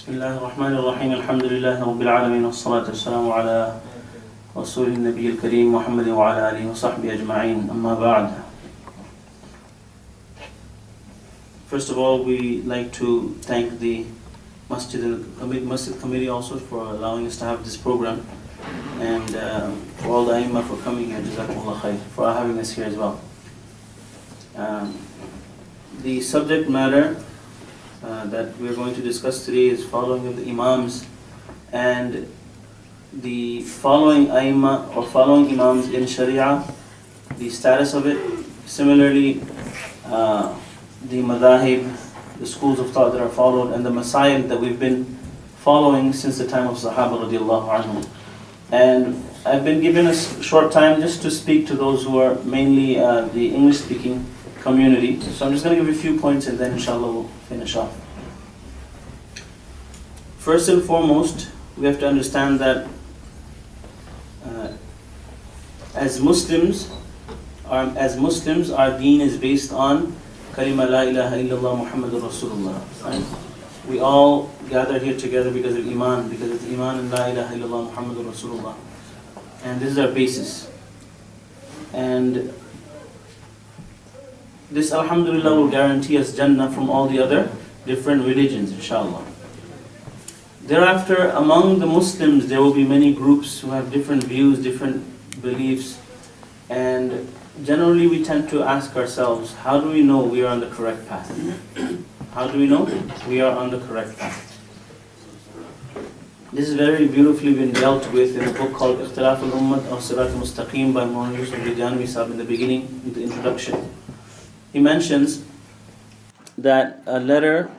بسم الله الرحمن الرحيم الحمد لله رب العالمين والصلاة والسلام على رسول النبي الكريم محمد وعلى آله وصحبه أجمعين أما بعد. First of all, we like to thank the Masjid Committee also for allowing us to have this program, and for all the Imams for coming here, Jazakumullah khair, for having us here as well. The subject matter that we're going to discuss today is following of the Imams, and the following Aimma or following Imams in Sharia, the status of it. Similarly, the Madahib, the schools of thought that are followed, and the Masail that we've been following since the time of Sahaba radiallahu anhum. And I've been given a short time just to speak to those who are mainly the English-speaking community. So I'm just going to give you a few points and then inshallah we'll finish off. First and foremost, we have to understand that as Muslims, our deen is based on Kalima La ilaha illallah Muhammadur Rasulullah. Right? We all gather here together because of Iman, because of Iman and La ilaha illallah Muhammadur Rasulullah. And this is our basis. And this alhamdulillah will guarantee us Jannah from all the other different religions, inshallah. Thereafter, among the Muslims, there will be many groups who have different views, different beliefs, and generally we tend to ask ourselves, how do we know we are on the correct path? How do we know we are on the correct path? This is very beautifully been dealt with in a book called Ikhtilaf al-Ummat or Sirat al-Mustaqim by Mawlana Yusuf Bidjani Sahib in the beginning, in the introduction. He mentions that a letter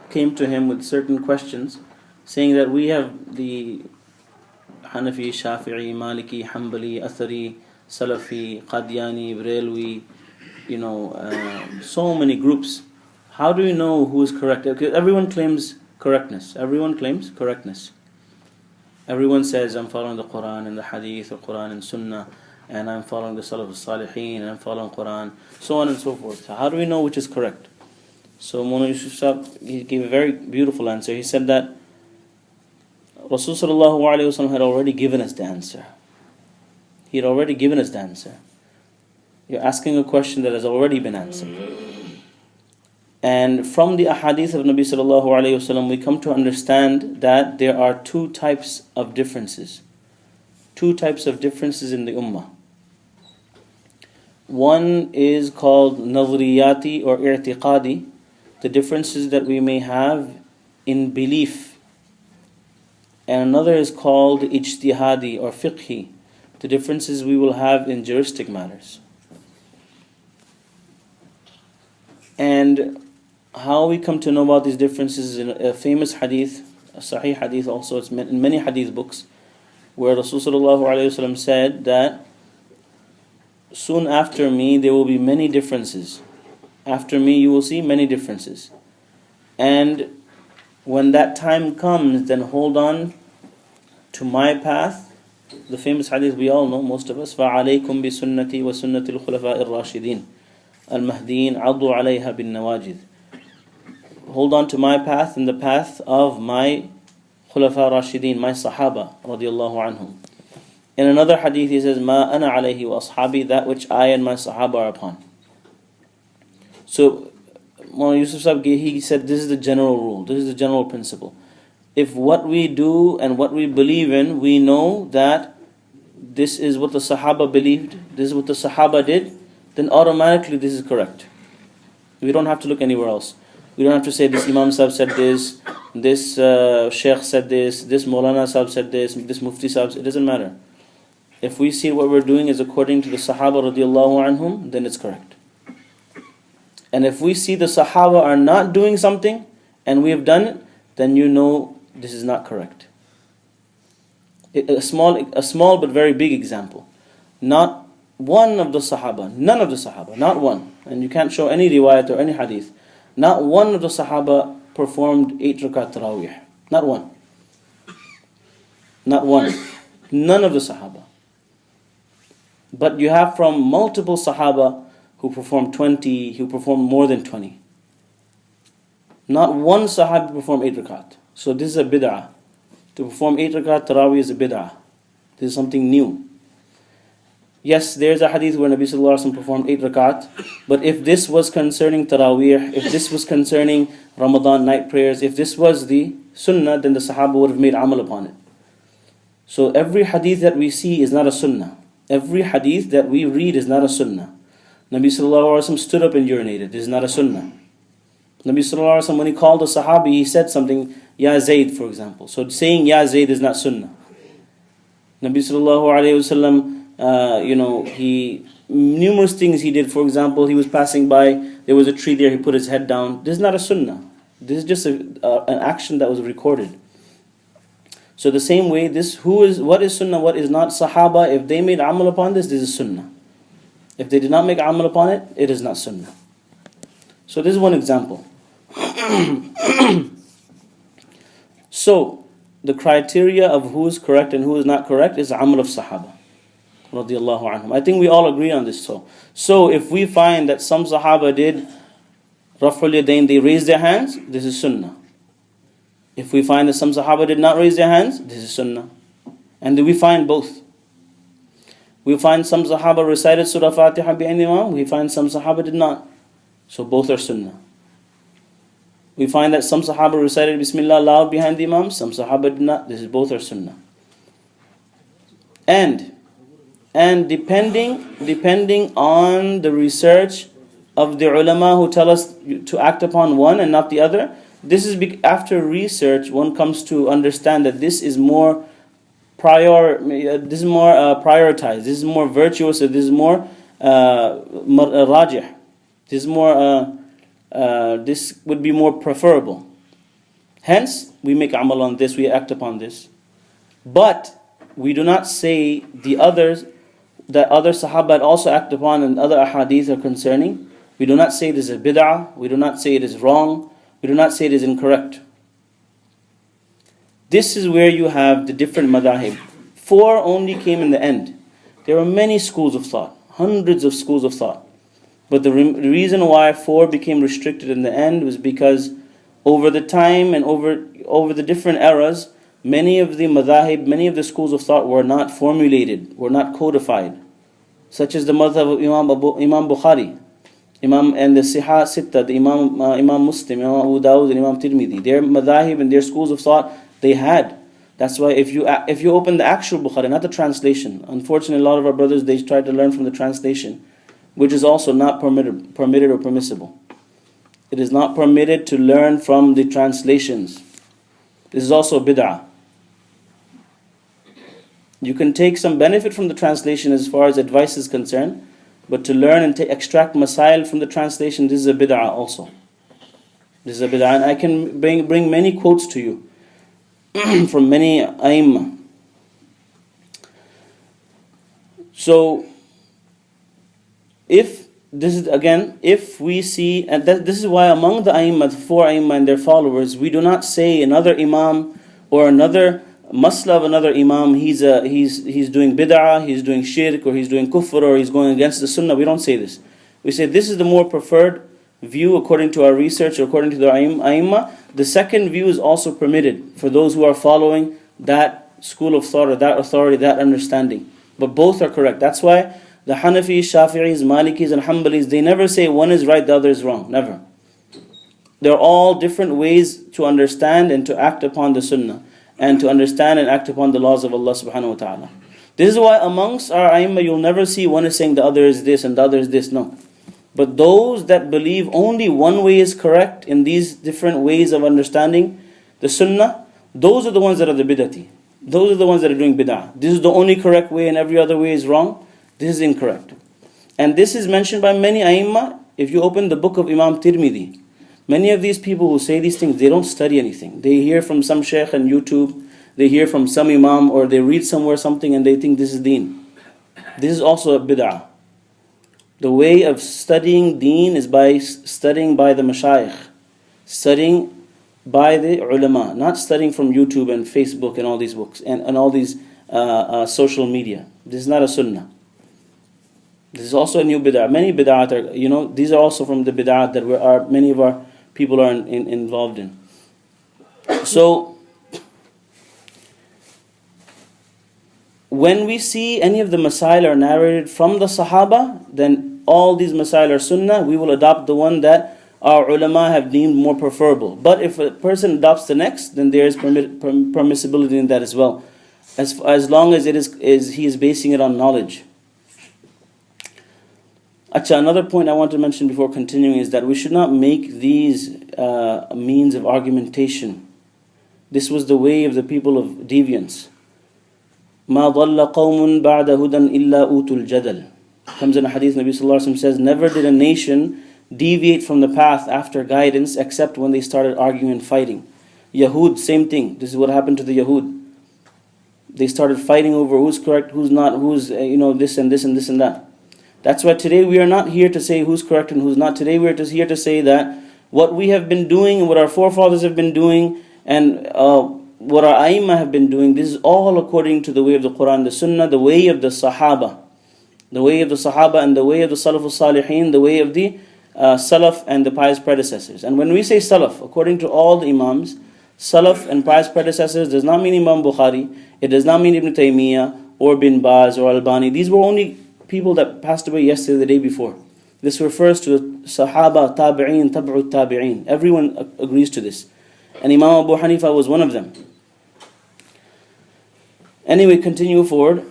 came to him with certain questions, saying that we have the Hanafi, Shafi'i, Maliki, Hanbali, Athari, Salafi, Qadiani, Brelwi, so many groups. How do we know who is correct? Because everyone claims correctness. Everyone says, I'm following the Quran and the Hadith, the Quran and Sunnah, and I'm following the Salaf al-Salihin, and I'm following Quran, so on and so forth. So how do we know which is correct? So Mawlana Yusuf Sahib, he gave a very beautiful answer. He said that Rasulullah had already given us the answer. He had already given us the answer. You're asking a question that has already been answered. And from the ahadith of Nabi sallallahu alayhi wasallam, we come to understand that there are two types of differences. Two types of differences in the ummah. One is called nadhriyati or i'tiqadi, the differences that we may have in belief. And another is called ijtihadi or fiqhi, the differences we will have in juristic matters. And how we come to know about these differences in a famous hadith, a sahih hadith also, it's in many hadith books, where Rasulullah said that soon after me there will be many differences. After me you will see many differences. And when that time comes, then hold on to my path. The famous hadith we all know, most of us, فَعَلَيْكُمْ بِسُنَّتِي وَسُنَّةِ الْخُلَفَاءِ الرَّاشِدِينَ الْمَهْدِيِّينَ عَضُّوا عَلَيْهَا بِالنَّوَاجِذِ. Hold on to my path and the path of my Khulafa Rashidin, my Sahaba radiallahu anhum. In another hadith he says, مَا أَنَا عَلَيْهِ وَأَصْحَابِي, that which I and my Sahaba are upon. So Mawlana Yusuf Sahib, he said this is the general rule, this is the general principle. If what we do and what we believe in, we know that this is what the Sahaba believed, this is what the Sahaba did, then automatically this is correct. We don't have to look anywhere else. We don't have to say this Imam Sahib said this Sheikh said this Maulana Sahib said this Mufti Sahib, it doesn't matter. If we see what we're doing is according to the Sahaba radiallahu anhum, then it's correct. And if we see the Sahaba are not doing something and we have done it, then you know this is not correct. A small but very big example. Not one of the Sahaba, none of the Sahaba, not one, and you can't show any riwayat or any hadith, not one of the Sahaba performed 8 rakat tarawih. Not one. Not one. None of the Sahaba. But you have from multiple Sahaba who performed 20, who performed more than 20. Not one Sahabi performed 8 rakat. So this is a bid'ah. To perform 8 rakat Taraweeh is a bid'ah. This is something new. Yes, there's a hadith where Nabi Sallallahu Alaihi Wasallam performed 8 rakat, but if this was concerning Taraweeh, if this was concerning Ramadan night prayers, if this was the sunnah, then the Sahaba would have made amal upon it. So every hadith that we see is not a sunnah. Every hadith that we read is not a sunnah. Nabi Sallallahu Alaihi Wasallam stood up and urinated. This is not a sunnah. Nabi Sallallahu Alaihi Wasallam, when he called a Sahabi, he said something, Ya Zayd, for example. So saying Ya Zayd is not sunnah. Nabi Sallallahu Alaihi Wasallam, he numerous things he did. For example, he was passing by, there was a tree there, he put his head down. This is not a sunnah. This is just an action that was recorded. So the same way, what is sunnah, what is not. Sahaba, if they made amal upon this is sunnah. If they did not make amal upon it, it is not sunnah. So this is one example. So the criteria of who is correct and who is not correct is amal of Sahaba radiyallahu anhum. I think we all agree on this. So if we find that some Sahaba did Raf'ul Yadayn, they raised their hands, this is sunnah. If we find that some Sahaba did not raise their hands, this is sunnah. And we find both. We find some Sahaba recited Surah Fatiha behind the Imam, we find some Sahaba did not. So both are sunnah. We find that some Sahaba recited Bismillah loud behind the Imam, some Sahaba did not. This is both are sunnah. And depending on the research of the ulama who tell us to act upon one and not the other, this is after research one comes to understand that this is more prioritized, this is more virtuous, this is more rajih, this is more this would be more preferable. Hence we make amal on this, we act upon this. But we do not say the others that other Sahaba also act upon and other ahadith are concerning. We do not say it is a bid'ah, we do not say it is wrong, we do not say it is incorrect. This is where you have the different madahib. 4 only came in the end. There were many schools of thought, hundreds of schools of thought. But the reason why 4 became restricted in the end was because over the time and over the different eras, many of the madahib, many of the schools of thought were not formulated, were not codified. Such as the madhab of Imam Bukhari, Imam and the Sihah Sitta, the Imam Muslim, Imam Abu Dawud and Imam Tirmidhi. Their madahib and their schools of thought, they had. That's why if you open the actual Bukhari, not the translation. Unfortunately, a lot of our brothers, they try to learn from the translation, which is also not permitted or permissible. It is not permitted to learn from the translations. This is also bid'ah. You can take some benefit from the translation as far as advice is concerned, but to learn and extract masail from the translation, this is a bid'ah also. This is a bid'ah, and I can bring many quotes to you from many a'immah. So, if we see, and this is why among the a'immah, the 4 a'immah and their followers, we do not say another imam or another masla of another imam, he's doing bid'ah, he's doing shirk, or he's doing kufr, or he's going against the sunnah. We don't say this. We say this is the more preferred view according to our research, or according to the a'immah. The second view is also permitted for those who are following that school of thought, or that authority, that understanding. But both are correct. That's why the Hanafis, Shafi'is, Malikis and Hanbalis, they never say one is right, the other is wrong. Never. They're all different ways to understand and to act upon the sunnah, and to understand and act upon the laws of Allah subhanahu wa ta'ala. This is why amongst our a'immah, you'll never see one is saying the other is this and the other is this. No. But those that believe only one way is correct in these different ways of understanding the sunnah, those are the ones that are the bid'ati. Those are the ones that are doing bid'ah. This is the only correct way and every other way is wrong. This is incorrect. And this is mentioned by many a'immah. If you open the book of Imam Tirmidhi, many of these people who say these things, they don't study anything. They hear from some sheikh on YouTube, they hear from some imam, or they read somewhere something and they think this is deen. This is also a bid'ah. The way of studying deen is by studying by the mashayikh, studying by the ulama, not studying from YouTube and Facebook and all these books and all these social media. This is not a sunnah. This is also a new bid'ah. Many bid'ah are, these are also from the bid'ah that many of our people are involved in. So, when we see any of the masail are narrated from the Sahaba, then all these masail are sunnah, we will adopt the one that our ulama have deemed more preferable. But if a person adopts the next, then there is permissibility in that as well, as long as he is basing it on knowledge. Another point I want to mention before continuing is that we should not make these means of argumentation. This was the way of the people of deviance. مَا ضَلَّ قَوْمٌ بَعْدَ هُدًى إِلَّا أُوتُوا الْجَدَلِ. Comes in a hadith, Nabi Sallallahu Alaihi Wasallam says, never did a nation deviate from the path after guidance except when they started arguing and fighting. Yahud, same thing. This is what happened to the Yahud. They started fighting over who's correct, who's not, who's this and this and this and that. That's why today we are not here to say who's correct and who's not. Today we are just here to say that what we have been doing and what our forefathers have been doing and what our Aimma have been doing, this is all according to the way of the Quran, the Sunnah, the way of the Sahaba. The way of the Sahaba and the way of the Salafus Salihin, the way of the Salaf and the pious predecessors. And when we say Salaf, according to all the Imams, Salaf and pious predecessors does not mean Imam Bukhari, it does not mean Ibn Taymiyyah or Bin Baz or Albani. These were only people that passed away yesterday, the day before. This refers to Sahaba, Tabi'een, Tab'u Tabi'een. Everyone agrees to this. And Imam Abu Hanifa was one of them. Anyway, continue forward.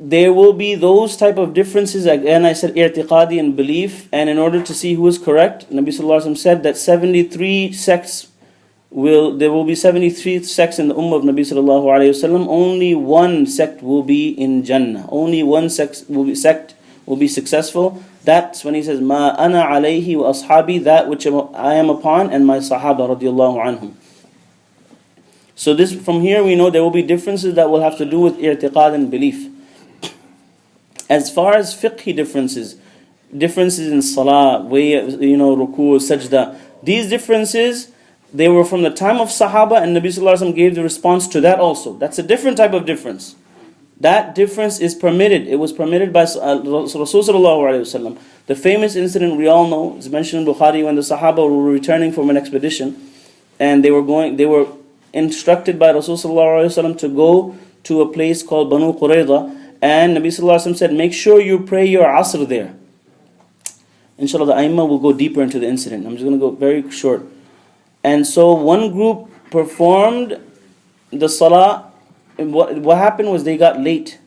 There will be those type of differences. Again, I said i'tiqadi and belief. And in order to see who is correct, Nabi Sallallahu Alaihi Wasallam said that 73 sects there will be 73 sects in the Ummah of Nabi Sallallahu Alaihi Wasallam. Only one sect will be in Jannah. Only one sect will be successful. That's when he says, Ma ana alayhi wa ashabi, that which I am upon and my Sahaba radiallahu anhum. So this, from here we know there will be differences that will have to do with i'tiqad and belief. As far as fiqhi differences in salah, way, ruku, sajda, these differences, they were from the time of Sahaba, and Nabi Sallallahu Alaihi Wasallam gave the response to that also. That's a different type of difference. That difference is permitted. It was permitted by Rasul Sallallahu Alaihi Wasallam. The famous incident we all know is mentioned in Bukhari when the Sahaba were returning from an expedition, and they were instructed by Rasul Sallallahu Alaihi Wasallam to go to a place called Banu Qurayza. And Nabi Sallallahu Alaihi Wasallam said, make sure you pray your Asr there. Inshallah, the Aimma will go deeper into the incident. I'm just going to go very short. And so one group performed the Salah. And what happened was they got late.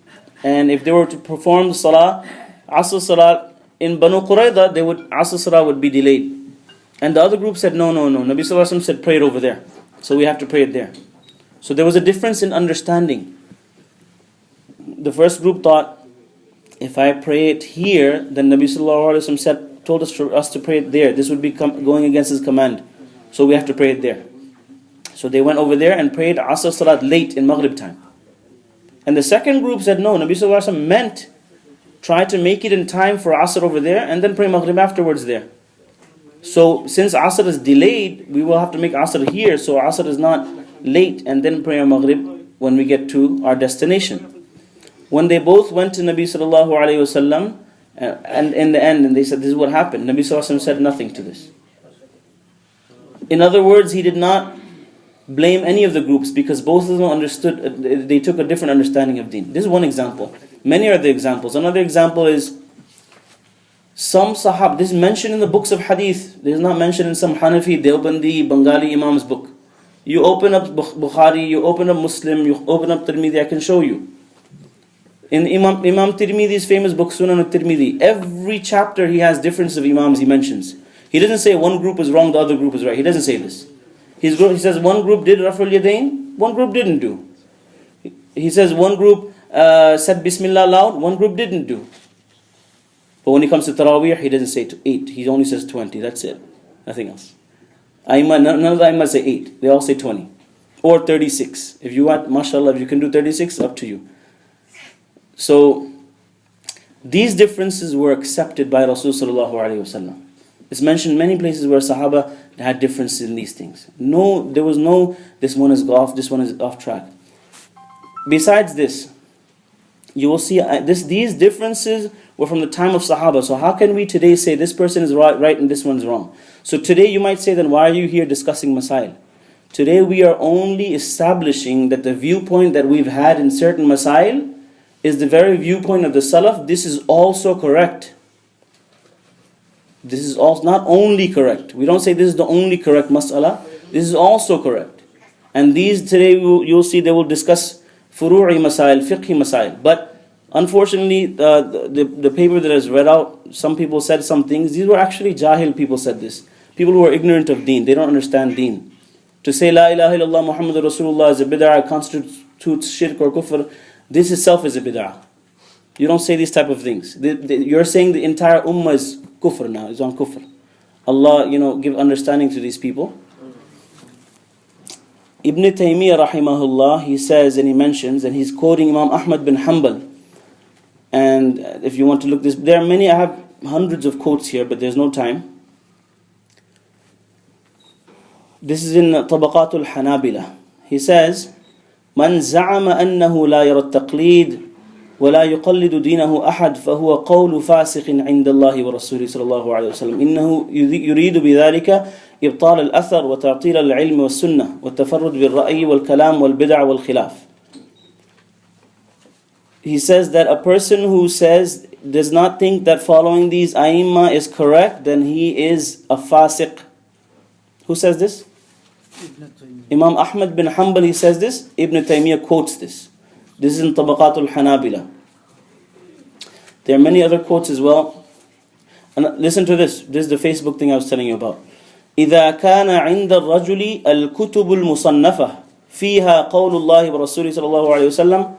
And if they were to perform the Salah, Asr Salah in Banu Qurayza, Asr Salah would be delayed. And the other group said, no. Nabi Sallallahu Alaihi Wasallam said, pray it over there. So we have to pray it there. So there was a difference in understanding. The first group thought, if I pray it here, then Nabi Sallallahu Alaihi Wasallam told us to pray it there. This would be going against his command. So we have to pray it there. So they went over there and prayed Asr Salat late in Maghrib time. And the second group said, no, Nabi Sallallahu Alaihi Wasallam meant try to make it in time for Asr over there and then pray Maghrib afterwards there. So since Asr is delayed, we will have to make Asr here, so Asr is not late, and then pray Maghrib when we get to our destination. When they both went to Nabi Sallallahu Alaihi Wasallam, and in the end, and they said, this is what happened. Nabi Sallallahu Alaihi Wasallam said nothing to this. In other words, he did not blame any of the groups because both of them understood, they took a different understanding of deen. This is one example. Many are the examples. Another example is some Sahab, this is mentioned in the books of Hadith. This is not mentioned in some Hanafi, Deobandi, Bengali Imam's book. You open up Bukhari, you open up Muslim, you open up Tirmidhi, I can show you. In Imam Tirmidhi's famous book, Sunan al-Tirmidhi, every chapter he has difference of Imams he mentions. He doesn't say one group is wrong, the other group is right. He doesn't say this. He says one group did Raf'ul Yadayn, one group didn't do. He says one group said Bismillah loud, one group didn't do. But when it comes to Taraweeh, he doesn't say 8. He only says 20. That's it. Nothing else. None of the Aimma say 8. They all say 20. Or 36. If you want, mashallah, if you can do 36, up to you. So, these differences were accepted by Rasulullah. It's mentioned many places where Sahaba had differences in these things. There was no, this one is off, this one is off track. Besides this, you will see these differences were from the time of Sahaba. So how can we today say this person is right and this one's wrong? So today you might say, then why are you here discussing Masail? Today we are only establishing that the viewpoint that we've had in certain masail is the very viewpoint of the Salaf. This is also correct. This is also not only correct. We don't say this is the only correct mas'ala. This is also correct. And these today you'll see they will discuss furu'i masail, fiqhi masail. But unfortunately, the paper that is read out, some people said some things. These were actually jahil people said this. People who are ignorant of deen. They don't understand deen. To say La ilaha illallah Muhammadur Rasulullah is a bid'ah, constitutes shirk or kufr, this itself is a bid'ah. You don't say these type of things. You're saying the entire ummah is kufr now, is on kufr. Allah, give understanding to these people. Ibn Taymiyyah rahimahullah, he says and he mentions, and he's quoting Imam Ahmad bin Hanbal. And if you want to look this, there are many, I have hundreds of quotes here, but there's no time. This is in Tabaqatul Hanabila. He says, من زعم أنه لا يرى التقليد ولا يقلد دينه أحد فهو قول فاسق عند الله ورسوله صلى الله عليه وسلم إنه يريد بذلك إبطال الأثر وتعطيل العلم والسنة والتفرد بالرأي والكلام والبدع والخلاف. He says that a person who does not think that following these ai is correct, then he is a fasiq. Who says this? Imam Ahmad bin Hanbal, he says this. Ibn Taymiyyah quotes this. This is in Tabaqatul Hanabila. There are many other quotes as well. And listen to this. This is the Facebook thing I was telling you about. إذا كان عند الرجل الكتب المصنفة فيها قول الله ورسوله صلى الله عليه وسلم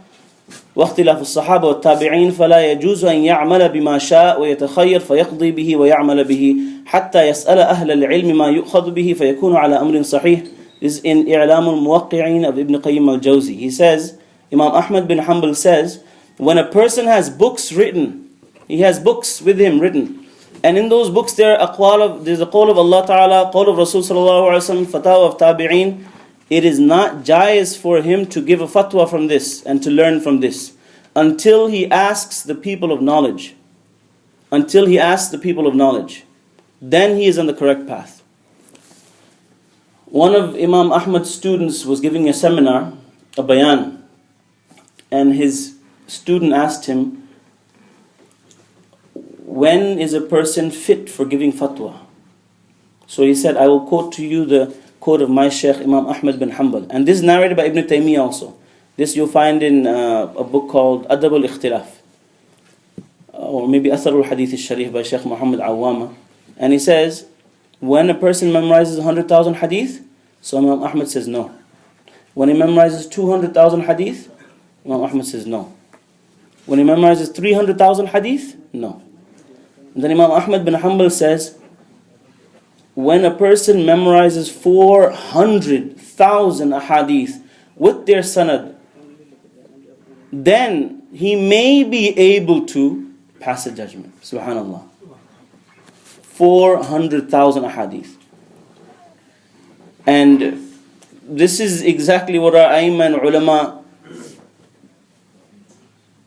واختلاف الصحابة والتابعين فلا يجوز أن يعمل بما شاء ويتخير فيقضي به ويعمل به حتى يسأل أهل العلم ما يؤخذ به فيكون على أمر صحيح. This is in إعلام الموقعين of Ibn Qayyim al-Jawzi. He says, Imam Ahmad bin Hanbal says, when a person has books written, he has books with him written, and in those books there's a qawl of Allah Ta'ala, qawl of Rasul Sallallahu Alaihi Wasallam, fatwa of tabi'een, it is not jaiz for him to give a fatwa from this and to learn from this until he asks the people of knowledge. Until he asks the people of knowledge. Then he is on the correct path. One of Imam Ahmad's students was giving a seminar, a bayan, and his student asked him, when is a person fit for giving fatwa? So he said, I will quote to you the quote of my Shaykh Imam Ahmad bin Hanbal. And this is narrated by Ibn Taymiyyah also. This you'll find in a book called Adab al-Ikhtilaf. Or maybe Athar al-Hadith al-Sharif by Shaykh Muhammad Awama. And he says, when a person memorizes 100,000 hadith, so Imam Ahmad says no. When he memorizes 200,000 hadith, Imam Ahmad says no. When he memorizes 300,000 hadith, no. And then Imam Ahmad bin Hanbal says, when a person memorizes 400,000 ahadith with their sanad, then he may be able to pass a judgment. Subhanallah. 400,000 ahadith. And this is exactly what our aimma and ulama,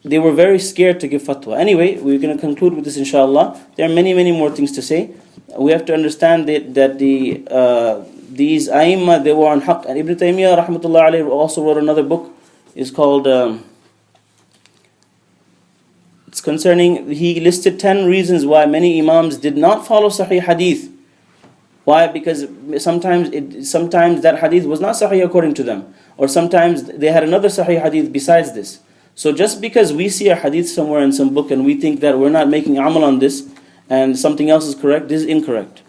they were very scared to give fatwa. Anyway, we're going to conclude with this inshallah. There are many, many more things to say. We have to understand that these ai they were on haqq. And Ibn Taymiyyah rahmatullah alayhi also wrote another book. It's called, it's concerning, he listed 10 reasons why many imams did not follow sahih hadith. Why? Because sometimes that hadith was not sahih according to them. Or sometimes they had another sahih hadith besides this. So just because we see a hadith somewhere in some book and we think that we're not making amal on this and something else is correct, this is incorrect.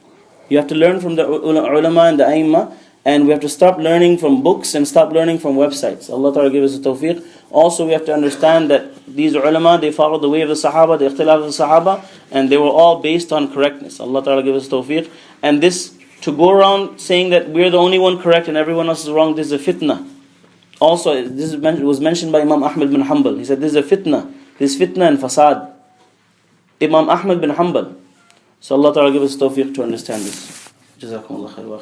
You have to learn from the ulama and the aimma, and we have to stop learning from books and stop learning from websites. Allah Ta'ala give us the tawfiq. Also we have to understand that these ulama, they followed the way of the sahaba, the ikhtilaf of the sahaba, and they were all based on correctness. Allah Ta'ala give us tawfiq. And this, to go around saying that we're the only one correct and everyone else is wrong, this is a fitna. Also, this was mentioned by Imam Ahmad bin Hanbal. He said, this is a fitna. This is fitna and fasad. Imam Ahmad bin Hanbal. So Allah Ta'ala give us tawfiq to understand this. Jazakumullah khair wa